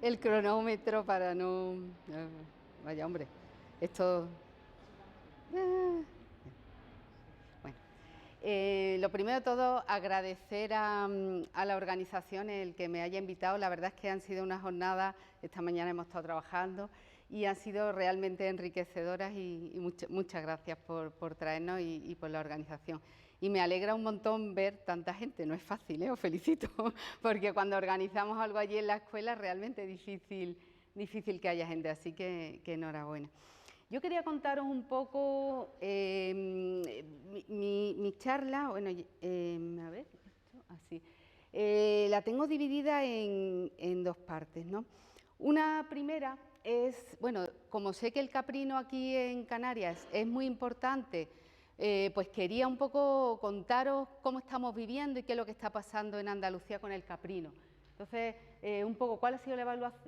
el cronómetro para no... Vaya, hombre, esto... Bueno, lo primero de todo, agradecer a la organización el que me haya invitado. La verdad es que han sido unas jornadas, esta mañana hemos estado trabajando y han sido realmente enriquecedoras y muchas gracias por traernos y por la organización. Y me alegra un montón ver tanta gente, no es fácil, os felicito, porque cuando organizamos algo allí en la escuela realmente es difícil que haya gente, así que enhorabuena. Yo quería contaros un poco mi charla, bueno, a ver, así, la tengo dividida en dos partes, ¿no? Una primera es, bueno, como sé que el caprino aquí en Canarias es muy importante, pues quería un poco contaros cómo estamos viviendo y qué es lo que está pasando en Andalucía con el caprino. Entonces, un poco cuál ha sido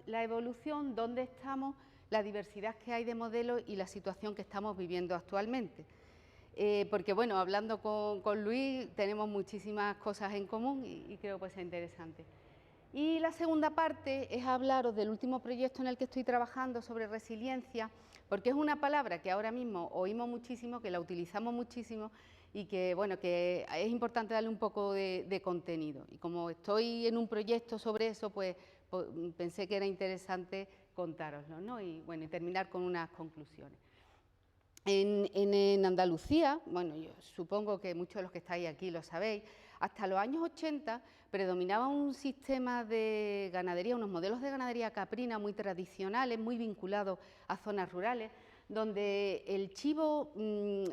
la evolución, dónde estamos, la diversidad que hay de modelos y la situación que estamos viviendo actualmente. Porque, bueno, hablando con Luis tenemos muchísimas cosas en común y creo que puede ser interesante. Y la segunda parte es hablaros del último proyecto en el que estoy trabajando sobre resiliencia, porque es una palabra que ahora mismo oímos muchísimo, que la utilizamos muchísimo y que, bueno, que es importante darle un poco de contenido. Y como estoy en un proyecto sobre eso, pues pensé que era interesante contároslo, ¿no? Y, bueno, y terminar con unas conclusiones. En Andalucía, bueno, yo supongo que muchos de los que estáis aquí lo sabéis, hasta los años 80 predominaba un sistema de ganadería, unos modelos de ganadería caprina muy tradicionales, muy vinculados a zonas rurales, donde el chivo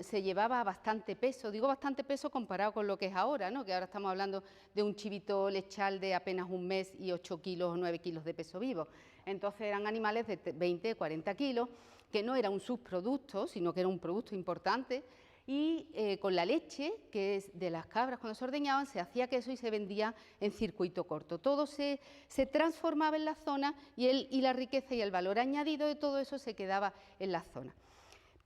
se llevaba bastante peso, digo bastante peso comparado con lo que es ahora, ¿no? Que ahora estamos hablando de un chivito lechal de apenas un mes y 8 kilos o 9 kilos de peso vivo. Entonces eran animales de 20, 40 kilos, que no era un subproducto, sino que era un producto importante, y con la leche, que es de las cabras cuando se ordeñaban, se hacía queso y se vendía en circuito corto. Todo se transformaba en la zona y la riqueza y el valor añadido de todo eso se quedaba en la zona.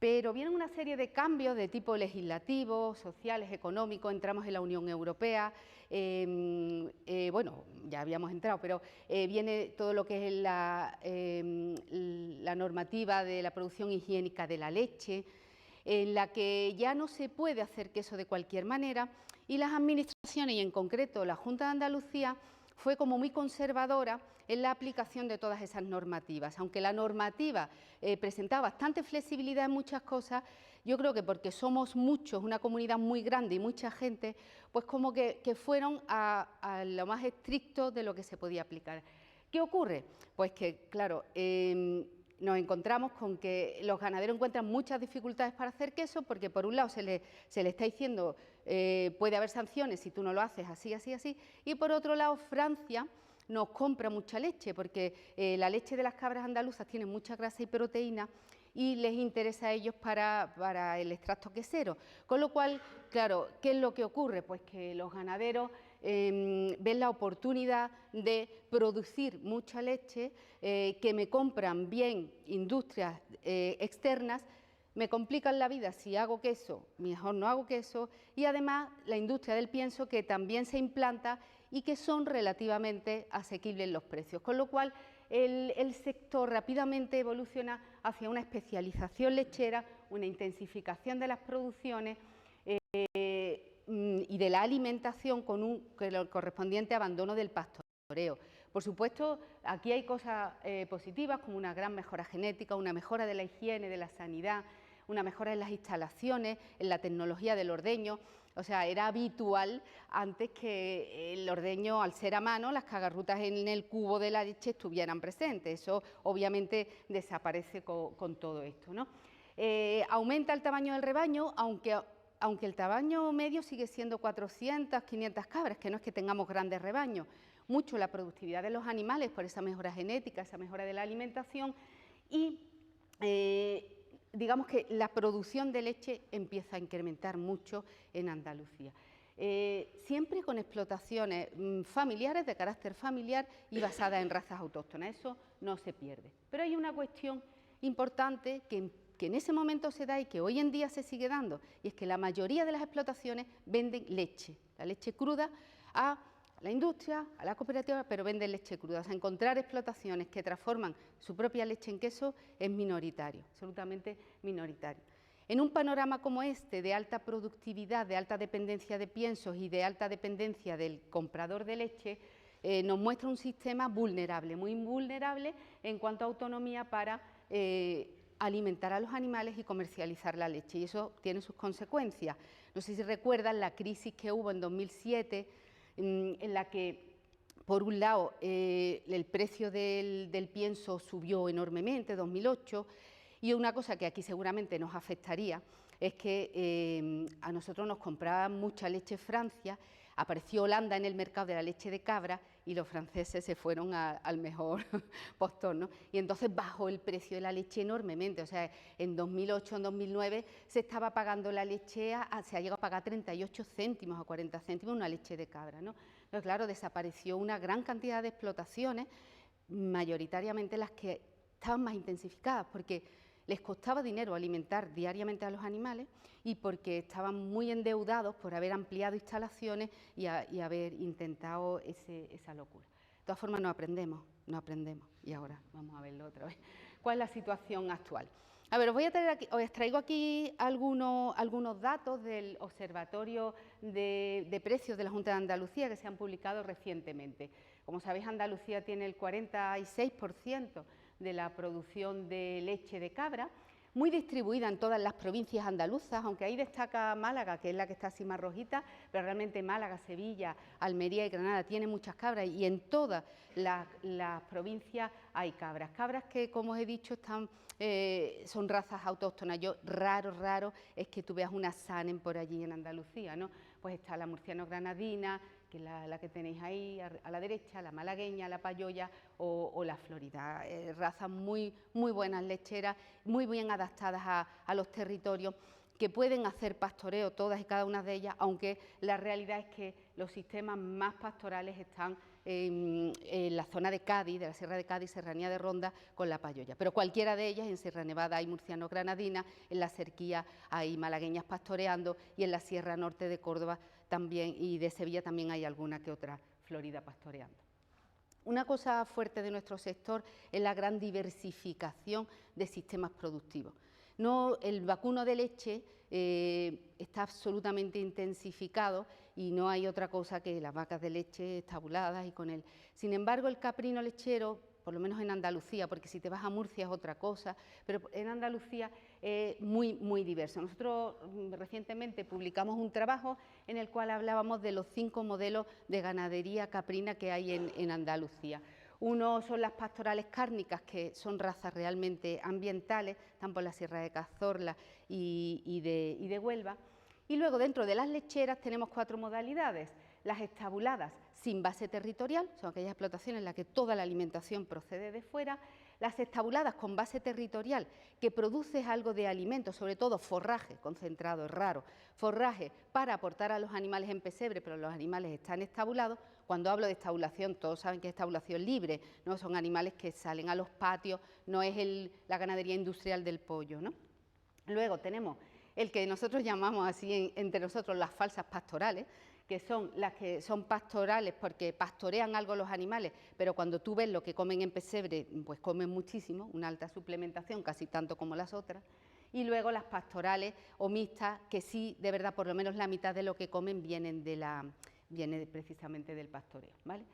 Pero vienen una serie de cambios de tipo legislativo, sociales, económicos, entramos en la Unión Europea, bueno, ya habíamos entrado, pero viene todo lo que es la normativa de la producción higiénica de la leche, en la que ya no se puede hacer queso de cualquier manera y las administraciones, y en concreto la Junta de Andalucía, fue como muy conservadora en la aplicación de todas esas normativas. Aunque la normativa presentaba bastante flexibilidad en muchas cosas, yo creo que porque somos muchos, una comunidad muy grande y mucha gente, pues como que fueron a lo más estricto de lo que se podía aplicar. ¿Qué ocurre? Pues que, claro, nos encontramos con que los ganaderos encuentran muchas dificultades para hacer queso porque por un lado se le está diciendo puede haber sanciones si tú no lo haces así, así, así, y por otro lado Francia nos compra mucha leche porque la leche de las cabras andaluzas tiene mucha grasa y proteína y les interesa a ellos para el extracto quesero. Con lo cual, claro, ¿qué es lo que ocurre? Pues que los ganaderos ven la oportunidad de producir mucha leche, que me compran bien industrias externas, me complican la vida si hago queso, mejor no hago queso, y además la industria del pienso que también se implanta y que son relativamente asequibles los precios, con lo cual el sector rápidamente evoluciona hacia una especialización lechera, una intensificación de las producciones y de la alimentación con el correspondiente abandono del pastoreo. Por supuesto, aquí hay cosas positivas como una gran mejora genética, una mejora de la higiene, de la sanidad, una mejora en las instalaciones, en la tecnología del ordeño. O sea, era habitual antes que el ordeño, al ser a mano, las cagarrutas en el cubo de la leche estuvieran presentes. Eso obviamente desaparece con todo esto, ¿no? Aumenta el tamaño del rebaño, aunque el tamaño medio sigue siendo 400, 500 cabras, que no es que tengamos grandes rebaños, mucho la productividad de los animales por esa mejora genética, esa mejora de la alimentación y digamos que la producción de leche empieza a incrementar mucho en Andalucía. Siempre con explotaciones familiares, de carácter familiar y basadas en razas autóctonas, eso no se pierde. Pero hay una cuestión importante que en ese momento se da y que hoy en día se sigue dando, y es que la mayoría de las explotaciones venden leche, la leche cruda, a la industria, a la cooperativa, pero venden leche cruda. O sea, encontrar explotaciones que transforman su propia leche en queso es minoritario, absolutamente minoritario. En un panorama como este, de alta productividad, de alta dependencia de piensos y de alta dependencia del comprador de leche, nos muestra un sistema vulnerable, muy vulnerable en cuanto a autonomía para alimentar a los animales y comercializar la leche, y eso tiene sus consecuencias. No sé si recuerdan la crisis que hubo en 2007, en la que, por un lado, el precio del pienso subió enormemente, 2008, y una cosa que aquí seguramente nos afectaría es que a nosotros nos compraba mucha leche Francia, apareció Holanda en el mercado de la leche de cabra y los franceses se fueron al mejor postor, ¿no? Y entonces bajó el precio de la leche enormemente. O sea, en 2008, en 2009 se estaba pagando la leche, se ha llegado a pagar 38 céntimos a 40 céntimos una leche de cabra, ¿no? Entonces, claro, desapareció una gran cantidad de explotaciones, mayoritariamente las que estaban más intensificadas, porque les costaba dinero alimentar diariamente a los animales y porque estaban muy endeudados por haber ampliado instalaciones y haber intentado esa locura. De todas formas, no aprendemos. Y ahora vamos a verlo otra vez. ¿Cuál es la situación actual? A ver, os traigo aquí algunos datos del Observatorio de Precios de la Junta de Andalucía que se han publicado recientemente. Como sabéis, Andalucía tiene el 46% de la producción de leche de cabra, muy distribuida en todas las provincias andaluzas, aunque ahí destaca Málaga, que es la que está así más rojita, pero realmente Málaga, Sevilla, Almería y Granada tienen muchas cabras y en todas las provincias hay cabras. Cabras que, como os he dicho, son razas autóctonas. Raro es que tú veas una Sanen por allí en Andalucía, ¿no? Pues está la murciano-granadina, que es la que tenéis ahí a la derecha, la malagueña, la payoya o la florida. Razas muy buenas lecheras, muy bien adaptadas a los territorios, que pueden hacer pastoreo todas y cada una de ellas, aunque la realidad es que los sistemas más pastorales están en la zona de Cádiz, de la Sierra de Cádiz, Serranía de Ronda, con la payoya. Pero cualquiera de ellas, en Sierra Nevada hay murciano-granadina, en la Serquía hay malagueñas pastoreando y en la Sierra Norte de Córdoba también y de Sevilla también hay alguna que otra florida pastoreando. Una cosa fuerte de nuestro sector es la gran diversificación de sistemas productivos. El vacuno de leche está absolutamente intensificado y no hay otra cosa que las vacas de leche estabuladas y con él. Sin embargo, el caprino lechero, por lo menos en Andalucía, porque si te vas a Murcia es otra cosa, pero en Andalucía es muy diverso. Nosotros recientemente publicamos un trabajo en el cual hablábamos de los 5 modelos de ganadería caprina que hay en Andalucía. Uno son las pastorales cárnicas, que son razas realmente ambientales, están por la Sierra de Cazorla y de Huelva. Y luego, dentro de las lecheras, tenemos 4 modalidades. Las estabuladas sin base territorial, son aquellas explotaciones en las que toda la alimentación procede de fuera. Las estabuladas con base territorial, que produces algo de alimento, sobre todo forraje concentrado, es raro, forraje para aportar a los animales en pesebre, pero los animales están estabulados. Cuando hablo de estabulación, todos saben que es estabulación libre, ¿no? Son animales que salen a los patios, no es la ganadería industrial del pollo, ¿no? Luego tenemos el que nosotros llamamos así entre nosotros las falsas pastorales, que son las que son pastorales porque pastorean algo los animales, pero cuando tú ves lo que comen en pesebre, pues comen muchísimo, una alta suplementación, casi tanto como las otras. Y luego las pastorales o mixtas, que sí, de verdad, por lo menos la mitad de lo que comen viene precisamente del pastoreo, ¿vale?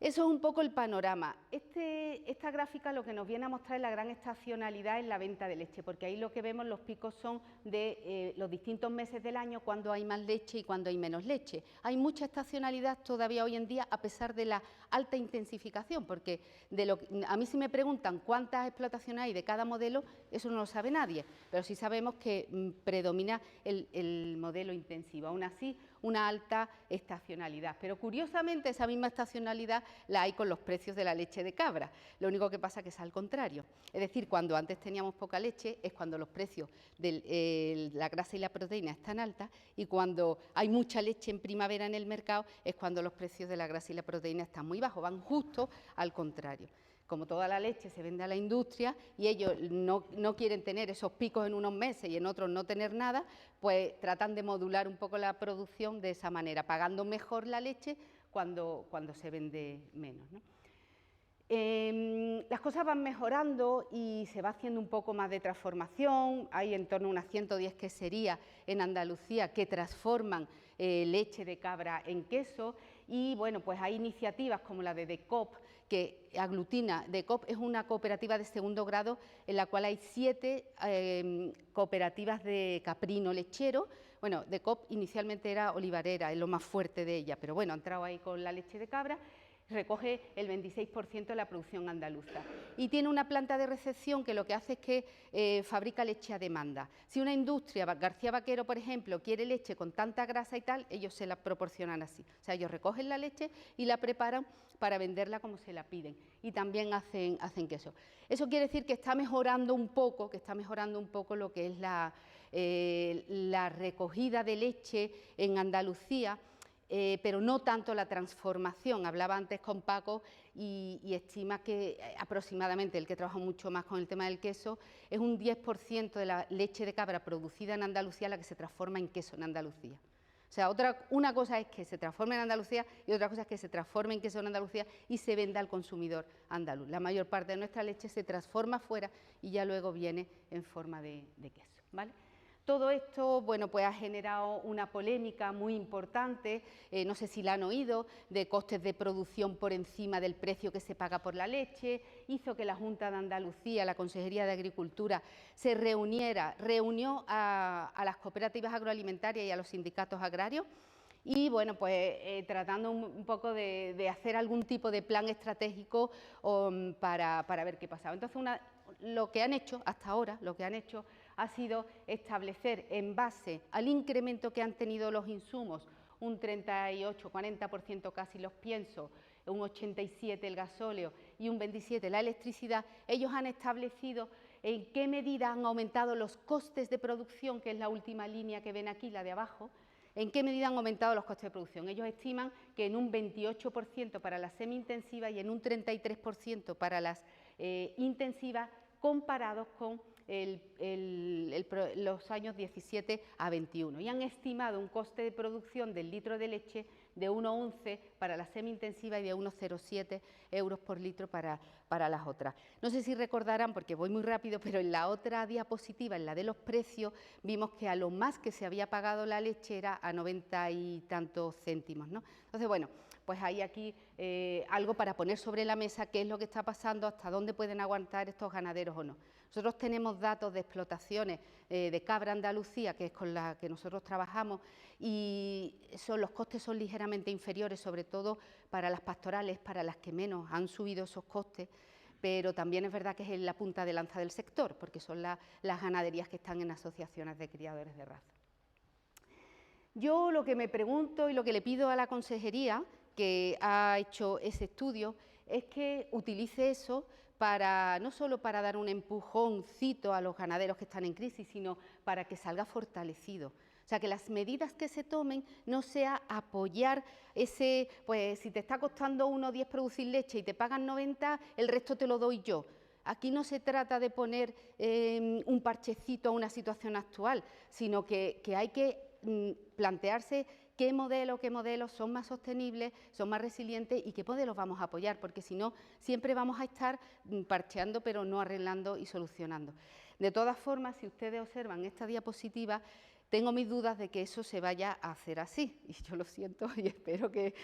Eso es un poco el panorama. Esta gráfica lo que nos viene a mostrar es la gran estacionalidad en la venta de leche, porque ahí lo que vemos, los picos son de los distintos meses del año, cuando hay más leche y cuando hay menos leche. Hay mucha estacionalidad todavía hoy en día, a pesar de la alta intensificación, porque a mí si me preguntan cuántas explotaciones hay de cada modelo, eso no lo sabe nadie, pero sí sabemos que predomina el modelo intensivo. Aún así, una alta estacionalidad, pero curiosamente esa misma estacionalidad la hay con los precios de la leche de cabra. Lo único que pasa es que es al contrario, es decir, cuando antes teníamos poca leche es cuando los precios de la grasa y la proteína están altas, y cuando hay mucha leche en primavera en el mercado es cuando los precios de la grasa y la proteína están muy bajos, van justo al contrario. Como toda la leche se vende a la industria y ellos no quieren tener esos picos en unos meses y en otros no tener nada, pues tratan de modular un poco la producción de esa manera, pagando mejor la leche cuando se vende menos, ¿no? Las cosas van mejorando y se va haciendo un poco más de transformación. Hay en torno a unas 110 queserías en Andalucía que transforman leche de cabra en queso, y bueno, pues hay iniciativas como la de DECOOP, que aglutina. DECOOP es una cooperativa de segundo grado en la cual hay 7 cooperativas de caprino lechero. Bueno, DECOOP inicialmente era olivarera, es lo más fuerte de ella, pero bueno, ha entrado ahí con la leche de cabra. Recoge el 26% de la producción andaluza y tiene una planta de recepción que lo que hace es que fabrica leche a demanda. Si una industria, García Vaquero, por ejemplo, quiere leche con tanta grasa y tal, ellos se la proporcionan así. O sea, ellos recogen la leche y la preparan para venderla como se la piden, y también hacen queso. Eso quiere decir que está mejorando un poco, lo que es la recogida de leche en Andalucía. Pero no tanto la transformación. Hablaba antes con Paco y estima que aproximadamente, el que trabaja mucho más con el tema del queso, es un 10% de la leche de cabra producida en Andalucía la que se transforma en queso en Andalucía. O sea, una cosa es que se transforme en Andalucía y otra cosa es que se transforme en queso en Andalucía y se venda al consumidor andaluz. La mayor parte de nuestra leche se transforma fuera y ya luego viene en forma de queso, ¿vale? Todo esto, bueno, pues ha generado una polémica muy importante, no sé si la han oído, de costes de producción por encima del precio que se paga por la leche. Hizo que la Junta de Andalucía, la Consejería de Agricultura, se reunió a las cooperativas agroalimentarias y a los sindicatos agrarios, y bueno, pues tratando un poco de hacer algún tipo de plan estratégico para ver qué pasaba. Entonces, lo que han hecho hasta ahora, ha sido establecer, en base al incremento que han tenido los insumos, un 38-40% casi los piensos, un 87% el gasóleo y un 27% la electricidad. Ellos han establecido en qué medida han aumentado los costes de producción, que es la última línea que ven aquí, la de abajo. ¿En qué medida han aumentado los costes de producción? Ellos estiman que en un 28% para las semi-intensivas y en un 33% para las intensivas, comparados con los años 17 a 21. Y han estimado un coste de producción del litro de leche de 1,11 para la semi-intensiva y de 1,07 euros por litro para las otras. No sé si recordarán, porque voy muy rápido, pero en la otra diapositiva, en la de los precios, vimos que a lo más que se había pagado la leche era a 90 y tantos céntimos, ¿no? Entonces, bueno, pues hay aquí algo para poner sobre la mesa, qué es lo que está pasando, hasta dónde pueden aguantar estos ganaderos o no. Nosotros tenemos datos de explotaciones de cabra Andalucía, que es con la que nosotros trabajamos, y los costes son ligeramente inferiores, sobre todo para las pastorales, para las que menos han subido esos costes, pero también es verdad que es en la punta de lanza del sector, porque son las ganaderías que están en asociaciones de criadores de raza. Yo lo que me pregunto y lo que le pido a la Consejería, que ha hecho ese estudio, es que utilice eso no solo para dar un empujoncito a los ganaderos que están en crisis, sino para que salga fortalecido. O sea, que las medidas que se tomen no sea apoyar pues si te está costando 1,10 producir leche y te pagan 90, el resto te lo doy yo. Aquí no se trata de poner un parchecito a una situación actual, sino que hay que plantearse qué modelos son más sostenibles, son más resilientes y qué modelos vamos a apoyar, porque si no, siempre vamos a estar parcheando, pero no arreglando y solucionando. De todas formas, si ustedes observan esta diapositiva, tengo mis dudas de que eso se vaya a hacer así, y yo lo siento y espero que,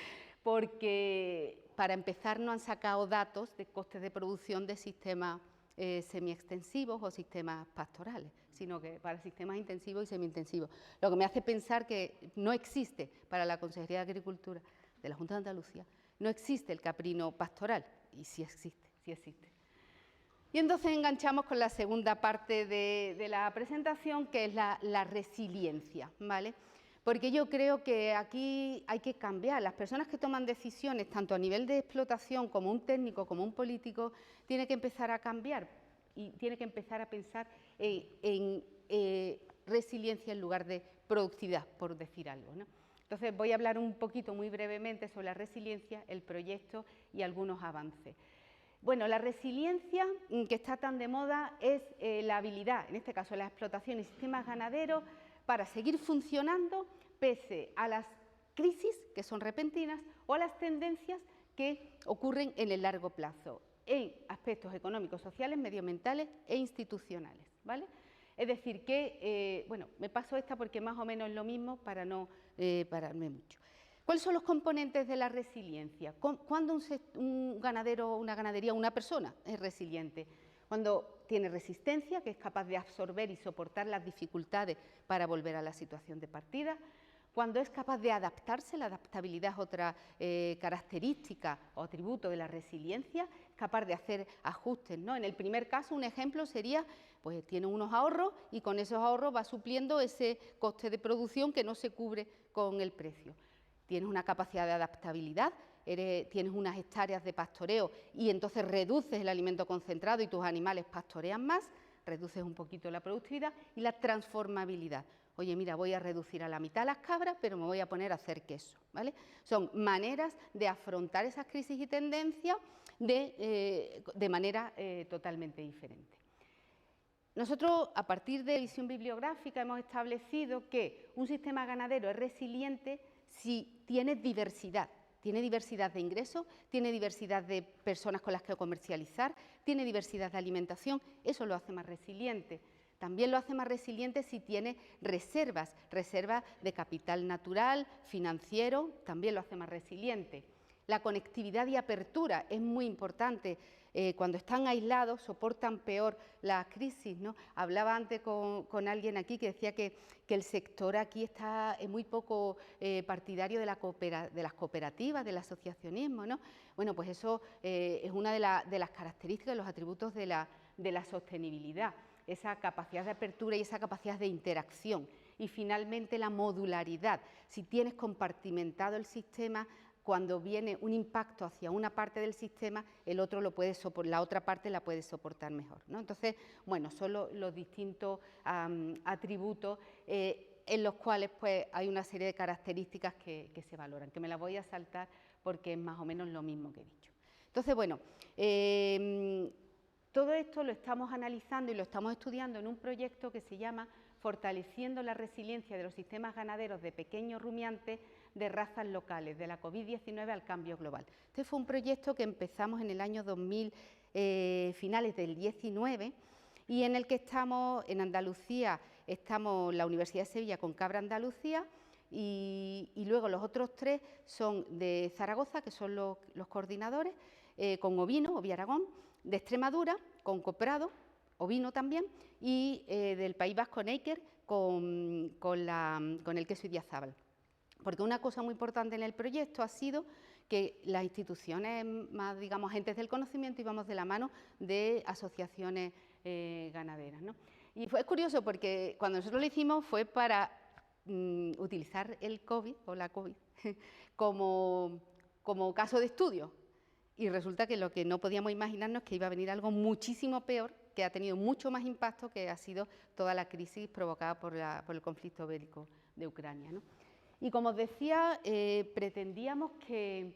porque para empezar no han sacado datos de costes de producción de sistemas semiextensivos o sistemas pastorales, sino que para sistemas intensivos y semiintensivos. Lo que me hace pensar que no existe para la Consejería de Agricultura de la Junta de Andalucía, no existe el caprino pastoral, y sí existe, sí existe. Y entonces enganchamos con la segunda parte de la presentación, que es la resiliencia, ¿vale? Porque yo creo que aquí hay que cambiar. Las personas que toman decisiones, tanto a nivel de explotación como un técnico, como un político, tienen que empezar a cambiar y tienen que empezar a pensar en resiliencia en lugar de productividad, por decir algo, ¿no? Entonces voy a hablar un poquito, muy brevemente, sobre la resiliencia, el proyecto y algunos avances. Bueno, la resiliencia que está tan de moda es la habilidad, en este caso de las explotaciones y sistemas ganaderos, para seguir funcionando pese a las crisis, que son repentinas, o a las tendencias que ocurren en el largo plazo, en aspectos económicos, sociales, medioambientales e institucionales, ¿vale? Es decir, que, bueno, me paso esta porque más o menos es lo mismo para no pararme mucho. ¿Cuáles son los componentes de la resiliencia? ¿Cuándo un ganadero, una ganadería, una persona es resiliente? Cuando tiene resistencia, que es capaz de absorber y soportar las dificultades para volver a la situación de partida. Cuando es capaz de adaptarse, la adaptabilidad es otra característica o atributo de la resiliencia, capaz de hacer ajustes, ¿no? En el primer caso, un ejemplo sería, pues tiene unos ahorros y con esos ahorros va supliendo ese coste de producción que no se cubre con el precio. Tienes una capacidad de adaptabilidad, tienes unas hectáreas de pastoreo y entonces reduces el alimento concentrado y tus animales pastorean más, reduces un poquito la productividad y la transformabilidad. Oye, mira, voy a reducir a la mitad las cabras, pero me voy a poner a hacer queso, ¿vale? Son maneras de afrontar esas crisis y tendencias de manera totalmente diferente. Nosotros, a partir de visión bibliográfica, hemos establecido que un sistema ganadero es resiliente si tiene diversidad de ingresos, tiene diversidad de personas con las que comercializar, tiene diversidad de alimentación, eso lo hace más resiliente. También lo hace más resiliente si tiene reservas de capital natural, financiero, también lo hace más resiliente. La conectividad y apertura es muy importante. Cuando están aislados soportan peor la crisis, ¿no? Hablaba antes con alguien aquí que decía que el sector aquí es muy poco partidario de las cooperativas, del asociacionismo, ¿no? Bueno, pues eso es una de las características, de los atributos de la sostenibilidad, esa capacidad de apertura y esa capacidad de interacción. Y finalmente la modularidad. Si tienes compartimentado el sistema, cuando viene un impacto hacia una parte del sistema, la otra parte la puede soportar mejor, ¿no? Entonces, bueno, son los distintos atributos en los cuales pues, hay una serie de características que se valoran, que me las voy a saltar porque es más o menos lo mismo que he dicho. Entonces, bueno, todo esto lo estamos analizando y lo estamos estudiando en un proyecto que se llama Fortaleciendo la resiliencia de los sistemas ganaderos de pequeños rumiantes de razas locales, de la COVID-19 al cambio global. Este fue un proyecto que empezamos en el año 2000, finales del 19, y en el que estamos en Andalucía, estamos la Universidad de Sevilla con Cabra Andalucía, y luego los otros tres son de Zaragoza, que son los coordinadores, con ovino, Oviaragón, de Extremadura, con Coprado, ovino también, y del País Vasco, Neiker, con el queso Idiazábal. Porque una cosa muy importante en el proyecto ha sido que las instituciones más, digamos, agentes del conocimiento íbamos de la mano de asociaciones ganaderas, ¿no? Y es curioso porque cuando nosotros lo hicimos fue para utilizar el COVID o la COVID como caso de estudio. Y resulta que lo que no podíamos imaginarnos es que iba a venir algo muchísimo peor, que ha tenido mucho más impacto, que ha sido toda la crisis provocada por el conflicto bélico de Ucrania, ¿no? Y como os decía, pretendíamos que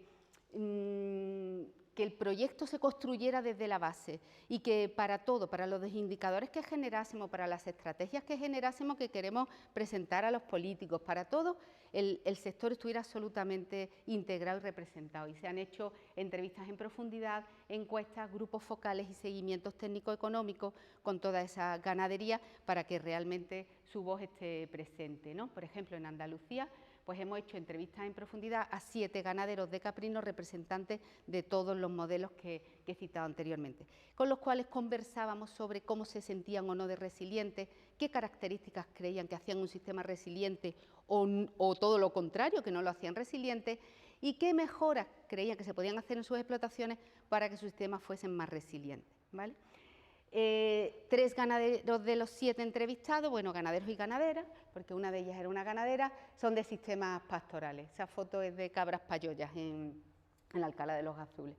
el proyecto se construyera desde la base y que para todo, para los indicadores que generásemos, para las estrategias que generásemos que queremos presentar a los políticos, para todo, el sector estuviera absolutamente integrado y representado. Y se han hecho entrevistas en profundidad, encuestas, grupos focales y seguimientos técnico-económicos con toda esa ganadería para que realmente su voz esté presente, ¿no? Por ejemplo, en Andalucía, pues hemos hecho entrevistas en profundidad a 7 ganaderos de caprinos representantes de todos los modelos que he citado anteriormente, con los cuales conversábamos sobre cómo se sentían o no de resilientes, qué características creían que hacían un sistema resiliente o todo lo contrario, que no lo hacían resiliente, y qué mejoras creían que se podían hacer en sus explotaciones para que sus sistemas fuesen más resilientes, ¿vale? 3 ganaderos de los 7 entrevistados, bueno, ganaderos y ganaderas, porque una de ellas era una ganadera, son de sistemas pastorales. Esa foto es de cabras payollas en Alcalá de los Azules.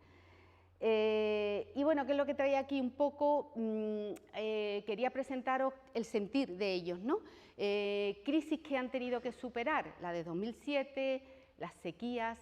Y bueno, ¿qué es lo que traía aquí un poco? Quería presentaros el sentir de ellos, ¿no? Crisis que han tenido que superar, la de 2007, las sequías,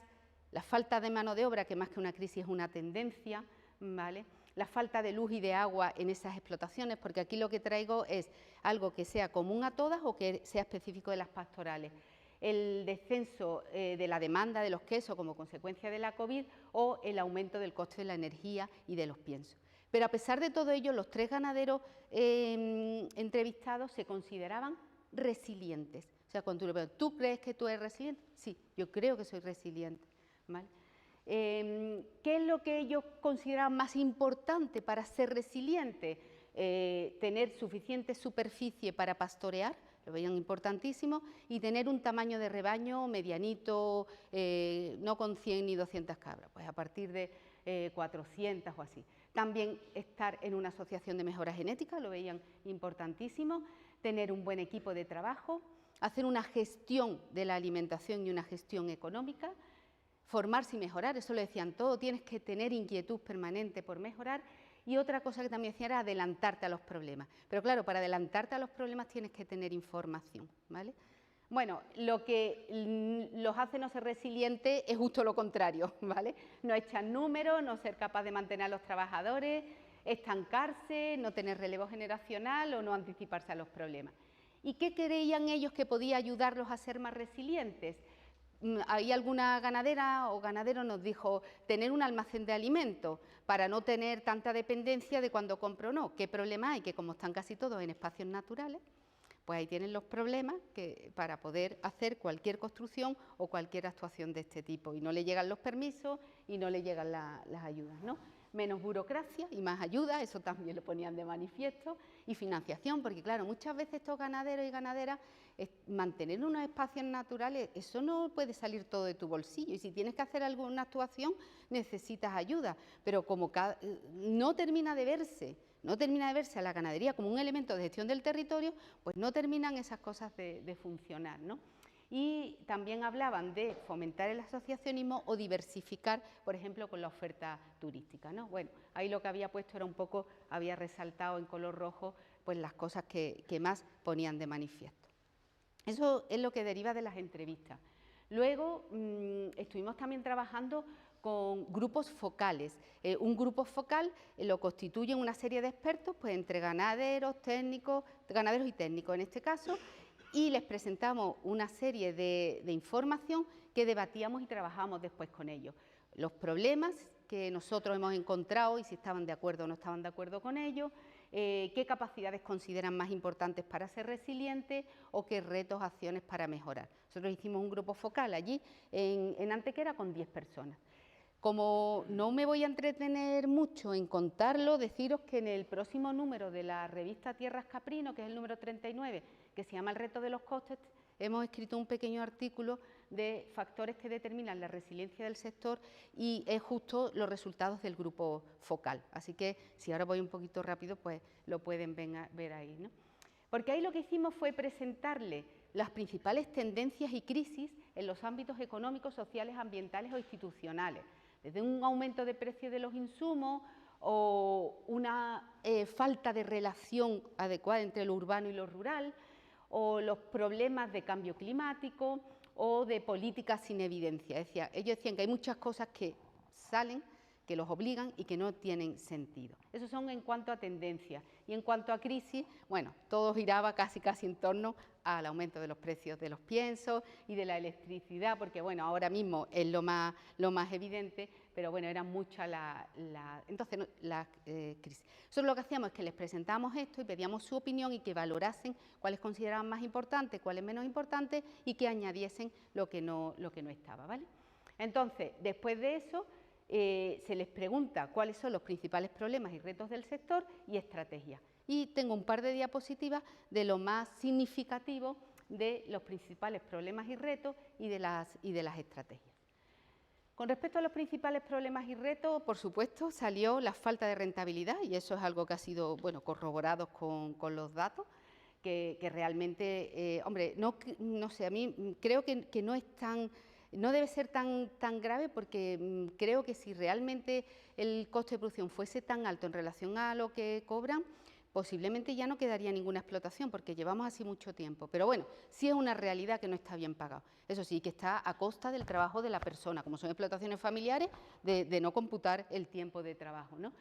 la falta de mano de obra, que más que una crisis es una tendencia, ¿vale? La falta de luz y de agua en esas explotaciones, porque aquí lo que traigo es algo que sea común a todas o que sea específico de las pastorales. el descenso de la demanda de los quesos como consecuencia de la COVID o el aumento del coste de la energía y de los piensos. Pero a pesar de todo ello, los 3 ganaderos entrevistados se consideraban resilientes. O sea, cuando tú le preguntas, ¿tú crees que tú eres resiliente? Sí, yo creo que soy resiliente, ¿vale? ¿Qué es lo que ellos consideraban más importante para ser resilientes? Tener suficiente superficie para pastorear, lo veían importantísimo, y tener un tamaño de rebaño medianito, no con 100 ni 200 cabras, pues a partir de 400 o así. También estar en una asociación de mejora genética, lo veían importantísimo, tener un buen equipo de trabajo, hacer una gestión de la alimentación y una gestión económica, formarse y mejorar, eso lo decían todos, tienes que tener inquietud permanente por mejorar. Y otra cosa que también decía era adelantarte a los problemas. Pero claro, para adelantarte a los problemas tienes que tener información, ¿vale? Bueno, lo que los hace no ser resilientes es justo lo contrario, ¿vale? No echar números, no ser capaz de mantener a los trabajadores, estancarse, no tener relevo generacional o no anticiparse a los problemas. ¿Y qué creían ellos que podía ayudarlos a ser más resilientes? Ahí alguna ganadera o ganadero nos dijo tener un almacén de alimentos para no tener tanta dependencia de cuando compro o no. ¿Qué problema hay? Que como están casi todos en espacios naturales, pues ahí tienen los problemas para poder hacer cualquier construcción o cualquier actuación de este tipo. Y no le llegan los permisos y no le llegan las ayudas, ¿no? Menos burocracia y más ayuda, eso también lo ponían de manifiesto, y financiación, porque claro, muchas veces estos ganaderos y ganaderas, mantener unos espacios naturales, eso no puede salir todo de tu bolsillo, y si tienes que hacer alguna actuación necesitas ayuda, pero como no termina de verse a la ganadería como un elemento de gestión del territorio, pues no terminan esas cosas de funcionar, ¿no? Y también hablaban de fomentar el asociacionismo o diversificar, por ejemplo, con la oferta turística, ¿no? Bueno, ahí lo que había puesto era un poco, había resaltado en color rojo, pues las cosas que más ponían de manifiesto. Eso es lo que deriva de las entrevistas. Luego estuvimos también trabajando con grupos focales. Un grupo focal lo constituyen una serie de expertos, pues entre ganaderos y técnicos en este caso, y les presentamos una serie de información que debatíamos y trabajamos después con ellos. Los problemas que nosotros hemos encontrado y si estaban de acuerdo o no estaban de acuerdo con ellos, qué capacidades consideran más importantes para ser resilientes o qué retos, acciones para mejorar. Nosotros hicimos un grupo focal allí en Antequera con 10 personas. Como no me voy a entretener mucho en contarlo, deciros que en el próximo número de la revista Tierras Caprino, que es el número 39, que se llama El reto de los costes, hemos escrito un pequeño artículo de factores que determinan la resiliencia del sector y es justo los resultados del grupo focal. Así que si ahora voy un poquito rápido, pues lo pueden ver ahí, ¿no? Porque ahí lo que hicimos fue presentarle las principales tendencias y crisis en los ámbitos económicos, sociales, ambientales o institucionales, desde un aumento de precios de los insumos o una falta de relación adecuada entre lo urbano y lo rural, o los problemas de cambio climático o de políticas sin evidencia. Ellos decían que hay muchas cosas que salen, que los obligan y que no tienen sentido. Eso son en cuanto a tendencias. Y en cuanto a crisis, bueno, todo giraba casi en torno al aumento de los precios de los piensos y de la electricidad, porque bueno, ahora mismo es lo más evidente, pero bueno, eran muchas las crisis. Nosotros lo que hacíamos es que les presentábamos esto y pedíamos su opinión y que valorasen cuáles consideraban más importantes, cuáles menos importantes y que añadiesen lo que no estaba, ¿vale? Entonces, después de eso, se les pregunta cuáles son los principales problemas y retos del sector y estrategias. Y tengo un par de diapositivas de lo más significativo de los principales problemas y retos y de las estrategias. Con respecto a los principales problemas y retos, por supuesto, salió la falta de rentabilidad y eso es algo que ha sido, bueno, corroborado con los datos, que realmente, hombre, no sé, a mí creo que no es tan... No debe ser tan grave porque creo que si realmente el coste de producción fuese tan alto en relación a lo que cobran, posiblemente ya no quedaría ninguna explotación porque llevamos así mucho tiempo. Pero bueno, sí es una realidad que no está bien pagado. Eso sí, que está a costa del trabajo de la persona, como son explotaciones familiares, de no computar el tiempo de trabajo, ¿no?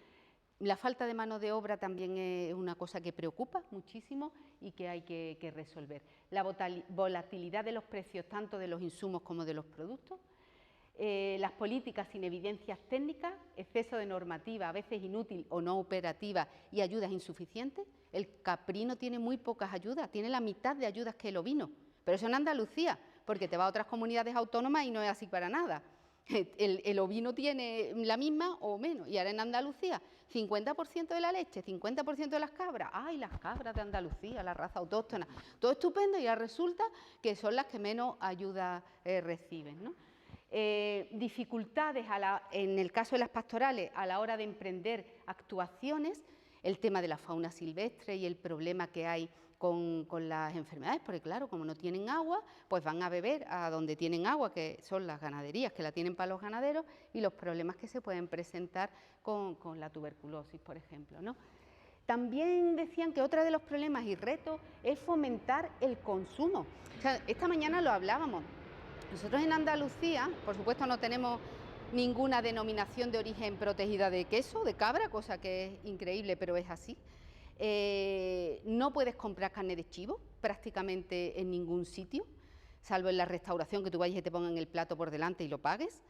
La falta de mano de obra también es una cosa que preocupa muchísimo y que hay que resolver. La volatilidad de los precios tanto de los insumos como de los productos. Las políticas sin evidencias técnicas, exceso de normativa, a veces inútil o no operativa y ayudas insuficientes. El caprino tiene muy pocas ayudas, tiene la mitad de ayudas que el ovino, pero eso en Andalucía, porque te va a otras comunidades autónomas y no es así para nada. El ovino tiene la misma o menos, y ahora en Andalucía 50% de la leche, 50% de las cabras. ¡Ay, las cabras de Andalucía, la raza autóctona! Todo estupendo y ahora resulta que son las que menos ayuda reciben, ¿no? Dificultades en el caso de las pastorales a la hora de emprender actuaciones, el tema de la fauna silvestre y el problema que hay con las enfermedades, porque claro, como no tienen agua, pues van a beber a donde tienen agua, que son las ganaderías, que la tienen para los ganaderos, y los problemas que se pueden presentar con la tuberculosis, por ejemplo, ¿no? También decían que otro de los problemas y retos es fomentar el consumo. O sea, esta mañana lo hablábamos. Nosotros en Andalucía, por supuesto, no tenemos ninguna denominación de origen protegida de queso, de cabra, cosa que es increíble, pero es así. No puedes comprar carne de chivo prácticamente en ningún sitio, salvo en la restauración, que tú vayas y te pongan el plato por delante y lo pagues.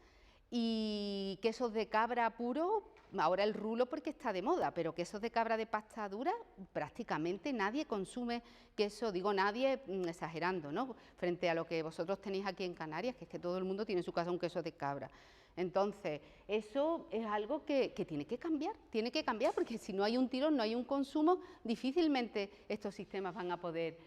Y quesos de cabra puro, ahora el rulo porque está de moda, pero quesos de cabra de pasta dura, prácticamente nadie consume queso, digo nadie exagerando, ¿no? Frente a lo que vosotros tenéis aquí en Canarias, que es que todo el mundo tiene en su casa un queso de cabra. Entonces, eso es algo que tiene que cambiar, porque si no hay un tirón, no hay un consumo, difícilmente estos sistemas van a poder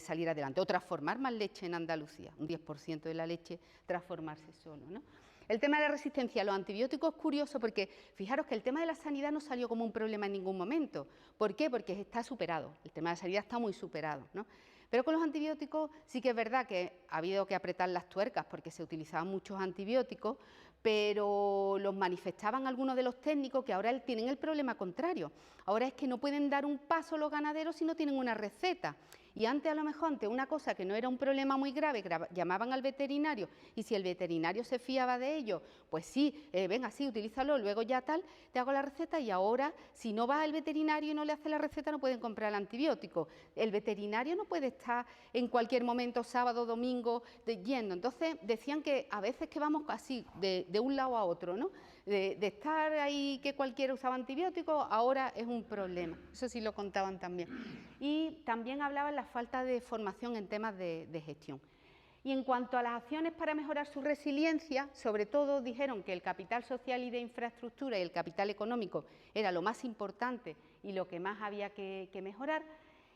salir adelante. O transformar más leche en Andalucía, un 10% de la leche transformarse solo, ¿no? El tema de la resistencia a los antibióticos es curioso porque fijaros que el tema de la sanidad no salió como un problema en ningún momento. ¿Por qué? Porque está superado, el tema de la sanidad está muy superado, ¿no? Pero con los antibióticos sí que es verdad que ha habido que apretar las tuercas porque se utilizaban muchos antibióticos, pero los manifestaban algunos de los técnicos que ahora tienen el problema contrario. Ahora es que no pueden dar un paso los ganaderos si no tienen una receta. Y antes, a lo mejor, ante una cosa que no era un problema muy grave, llamaban al veterinario y si el veterinario se fiaba de ello, pues sí, venga, sí, utilízalo, luego ya tal, te hago la receta y ahora, si no va al veterinario y no le hace la receta, no pueden comprar el antibiótico. El veterinario no puede estar en cualquier momento, sábado, domingo, yendo. Entonces, decían que a veces que vamos así, de un lado a otro, ¿no? De estar ahí que cualquiera usaba antibióticos, ahora es un problema. Eso sí lo contaban también. Y también hablaban la falta de formación en temas de gestión. Y en cuanto a las acciones para mejorar su resiliencia, sobre todo dijeron que el capital social y de infraestructura y el capital económico era lo más importante y lo que más había que mejorar.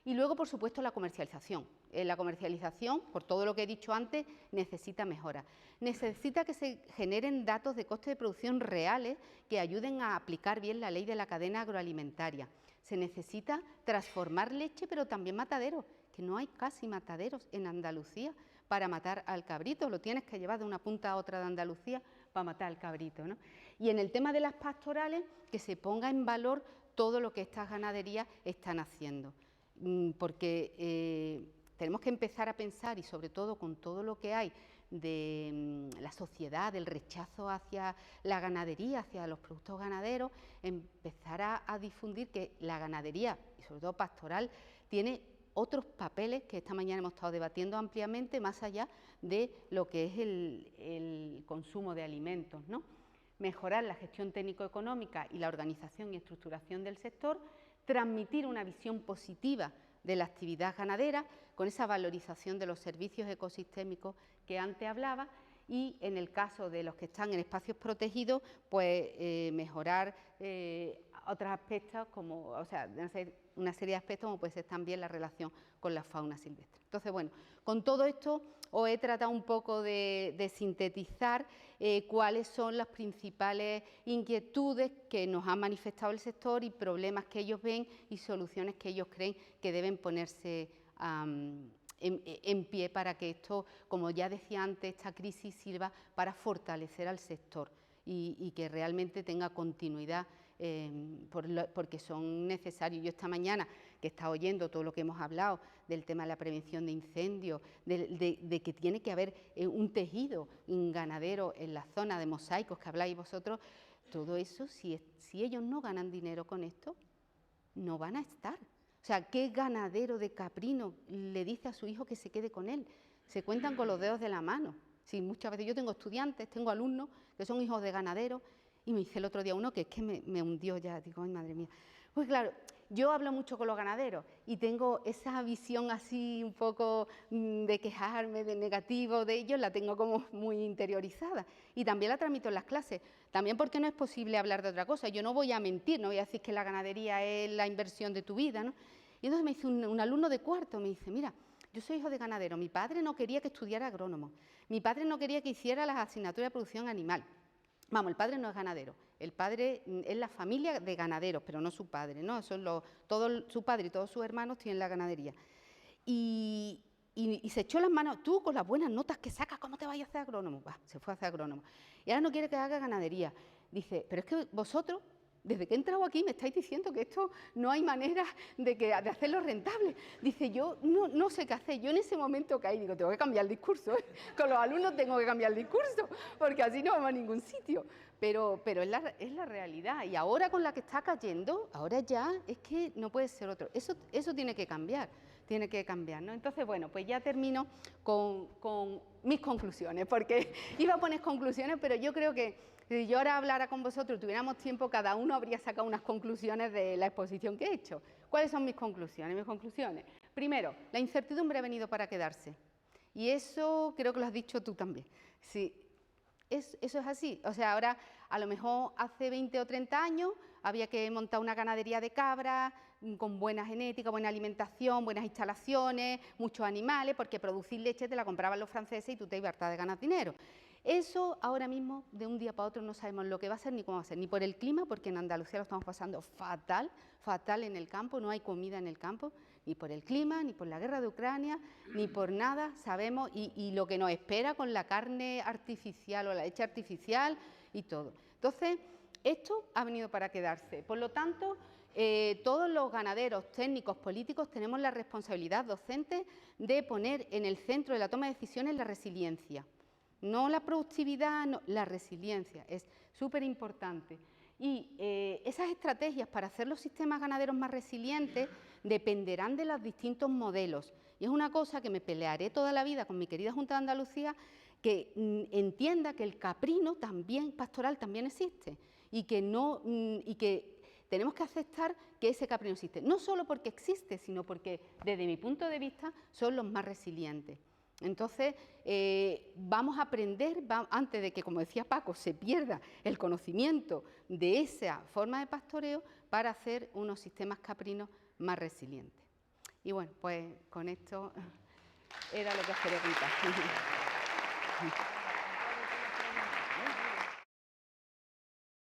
Y luego, por supuesto, la comercialización. La comercialización, por todo lo que he dicho antes, necesita mejora. Necesita que se generen datos de coste de producción reales que ayuden a aplicar bien la ley de la cadena agroalimentaria. Se necesita transformar leche, pero también mataderos, que no hay casi mataderos en Andalucía para matar al cabrito. Lo tienes que llevar de una punta a otra de Andalucía para matar al cabrito, ¿no? Y en el tema de las pastorales, que se ponga en valor todo lo que estas ganaderías están haciendo. Porque tenemos que empezar a pensar, y sobre todo con todo lo que hay de la sociedad, del rechazo hacia la ganadería, hacia los productos ganaderos, empezar a difundir que la ganadería, y sobre todo pastoral, tiene otros papeles que esta mañana hemos estado debatiendo ampliamente, más allá de lo que es el consumo de alimentos, ¿no? Mejorar la gestión técnico-económica y la organización y estructuración del sector, transmitir una visión positiva de la actividad ganadera, con esa valorización de los servicios ecosistémicos que antes hablaba, y en el caso de los que están en espacios protegidos, pues mejorar otros aspectos, como, o sea, una serie de aspectos como puede ser también la relación con la fauna silvestre. Entonces, bueno, con todo esto os he tratado un poco de sintetizar cuáles son las principales inquietudes que nos ha manifestado el sector y problemas que ellos ven y soluciones que ellos creen que deben ponerse en pie para que esto, como ya decía antes, esta crisis sirva para fortalecer al sector y que realmente tenga continuidad, porque son necesarios. Yo esta mañana, que he estado oyendo todo lo que hemos hablado del tema de la prevención de incendios, de que tiene que haber un tejido ganadero en la zona de mosaicos que habláis vosotros, todo eso, si ellos no ganan dinero con esto, no van a estar. O sea, ¿qué ganadero de caprino le dice a su hijo que se quede con él? Se cuentan con los dedos de la mano. Sí, muchas veces yo tengo estudiantes, tengo alumnos que son hijos de ganaderos, y me dice el otro día uno que es que me hundió ya, digo, ay, madre mía. Pues claro, yo hablo mucho con los ganaderos y tengo esa visión así un poco de quejarme, de negativo de ellos, la tengo como muy interiorizada. Y también la transmito en las clases, también porque no es posible hablar de otra cosa. Yo no voy a mentir, no voy a decir que la ganadería es la inversión de tu vida, ¿no? Y entonces me dice un alumno de cuarto, me dice, mira, yo soy hijo de ganadero, mi padre no quería que estudiara agrónomo, mi padre no quería que hiciera las asignaturas de producción animal. Vamos, el padre no es ganadero, el padre es la familia de ganaderos, pero no su padre, ¿no? Su padre y todos sus hermanos tienen la ganadería. Y se echó las manos, tú con las buenas notas que sacas, ¿cómo te vas a hacer agrónomo? Bah, se fue a hacer agrónomo. Y ahora no quiere que haga ganadería. Dice, pero es que vosotros, desde que he entrado aquí, me estáis diciendo que esto no hay manera de hacerlo rentable. Dice, yo no sé qué hacer. Yo en ese momento caí, digo, tengo que cambiar el discurso, ¿eh? Con los alumnos tengo que cambiar el discurso, porque así no vamos a ningún sitio. Pero es la realidad. Y ahora con la que está cayendo, ahora ya es que no puede ser otro. Eso tiene que cambiar, ¿no? Entonces, bueno, pues ya termino con mis conclusiones, porque iba a poner conclusiones, pero yo creo que si yo ahora hablara con vosotros, tuviéramos tiempo, cada uno habría sacado unas conclusiones de la exposición que he hecho. ¿Cuáles son mis conclusiones? Primero, la incertidumbre ha venido para quedarse. Y eso creo que lo has dicho tú también. Sí, eso es así. O sea, ahora a lo mejor hace 20 o 30 años había que montar una ganadería de cabras con buena genética, buena alimentación, buenas instalaciones, muchos animales, porque producir leche te la compraban los franceses y tú te ibas a hartar de ganar dinero. Eso ahora mismo, de un día para otro, no sabemos lo que va a ser ni cómo va a ser, ni por el clima, porque en Andalucía lo estamos pasando fatal, fatal en el campo, no hay comida en el campo, ni por el clima, ni por la guerra de Ucrania, ni por nada sabemos, y lo que nos espera con la carne artificial o la leche artificial y todo. Entonces, esto ha venido para quedarse. Por lo tanto, todos los ganaderos, técnicos, políticos, tenemos la responsabilidad docente de poner en el centro de la toma de decisiones la resiliencia. No la productividad, no, la resiliencia es súper importante. Y esas estrategias para hacer los sistemas ganaderos más resilientes dependerán de los distintos modelos. Y es una cosa que me pelearé toda la vida con mi querida Junta de Andalucía, que entienda que el caprino también, pastoral, también existe y que tenemos que aceptar que ese caprino existe. No solo porque existe, sino porque, desde mi punto de vista, son los más resilientes. Entonces, vamos a aprender, antes de que, como decía Paco, se pierda el conocimiento de esa forma de pastoreo para hacer unos sistemas caprinos más resilientes. Y bueno, pues con esto era lo que os quería contar.